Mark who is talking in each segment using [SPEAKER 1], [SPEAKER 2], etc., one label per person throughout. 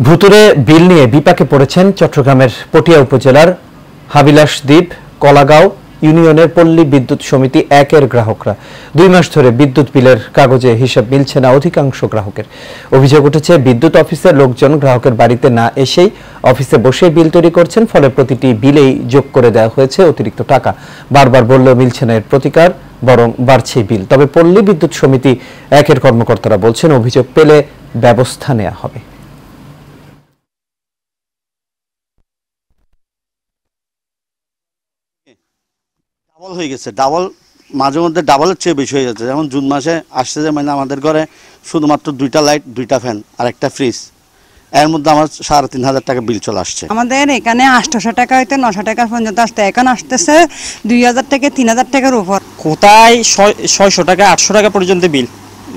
[SPEAKER 1] ভুতুড়ে বিল নিয়ে বিপাকে পড়েছেন চট্টগ্রামের পটিয়া উপজেলার হাবিলাসদ্বীপ কলাগাঁও ইউনিয়নের পল্লী বিদ্যুৎ সমিতি ১-এর গ্রাহকরা ২ মাস ধরে বিদ্যুৎ বিলের কাগজে হিসাব মিলছে না অধিকাংশ গ্রাহকের। অভিযোগ উঠেছে বিদ্যুৎ অফিসের লোকজন গ্রাহকের বাড়িতে না এসেই অফিসে বসে বিল তৈরি করছেন, ফলে প্রতিটি বিলেই যোগ করে দেওয়া হয়েছে অতিরিক্ত টাকা। বারবার বললেও মিলছে না এর প্রতিকার, বরং বাড়ছে বিল। তবে পল্লী বিদ্যুৎ সমিতি ১-এর কর্মকর্তারা বলছেন অভিযোগ পেলে ব্যবস্থা নেওয়া হবে।
[SPEAKER 2] ডাবল হয়ে গেছে, মাঝে মধ্যে ডাবলের চেয়ে বেশি হয়ে যাচ্ছে। যেমন জুন মাসে আসছে যে মানে আমাদের ঘরে শুধুমাত্র 2টা লাইট, 2টা ফ্যান আর একটা ফ্রিজ, এর মধ্যে আমার ৩,৫০০ টাকা বিল চলে আসছে।
[SPEAKER 3] আমাদের এখানে ৮০০ টাকা হইতে ৯০০ টাকা পর্যন্ত আসতে, এখন আসতেছে ২,০০০ থেকে ৩,০০০ টাকার উপর।
[SPEAKER 4] কোথায় ৬০০ টাকা ৮০০ টাকা পর্যন্ত বিল,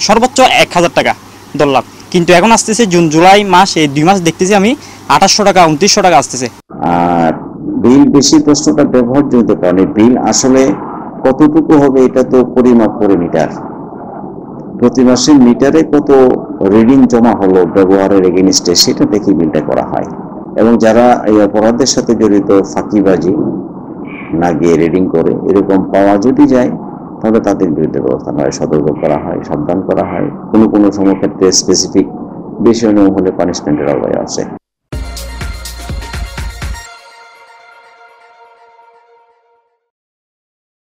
[SPEAKER 4] সর্বোচ্চ ১,০০০ টাকা ধরলাম। কিন্তু এখন আসতেছে জুন জুলাই মাস, এই 2 মাস দেখতেছি আমি ২৮০০ টাকা ২৯০০ টাকা আসতেছে।
[SPEAKER 5] আর বিল বেশি প্রশ্নটা ব্যবহারজনিত কারণে বিল আসলে কতটুকু হবে এটা তো পরিমাপ করে মিটার, প্রতি মাসে মিটারে কত রিডিং জমা হলো ব্যবহারের এগেইনস্টে সেটা দেখে বিলটা করা হয়। এবং যারা এই অপরাধের সাথে জড়িত ফাঁকিবাজি না গিয়ে রিডিং করে এরকম পাওয়া যদি যায় তাহলে তাদের বিরুদ্ধে ব্যবস্থা হয়, সতর্ক করা হয়, সাবধান করা হয়। কোনো সময় ক্ষেত্রে স্পেসিফিক বিষয় নিয়ম হলে পানিশমেন্টের আওতায় আছে।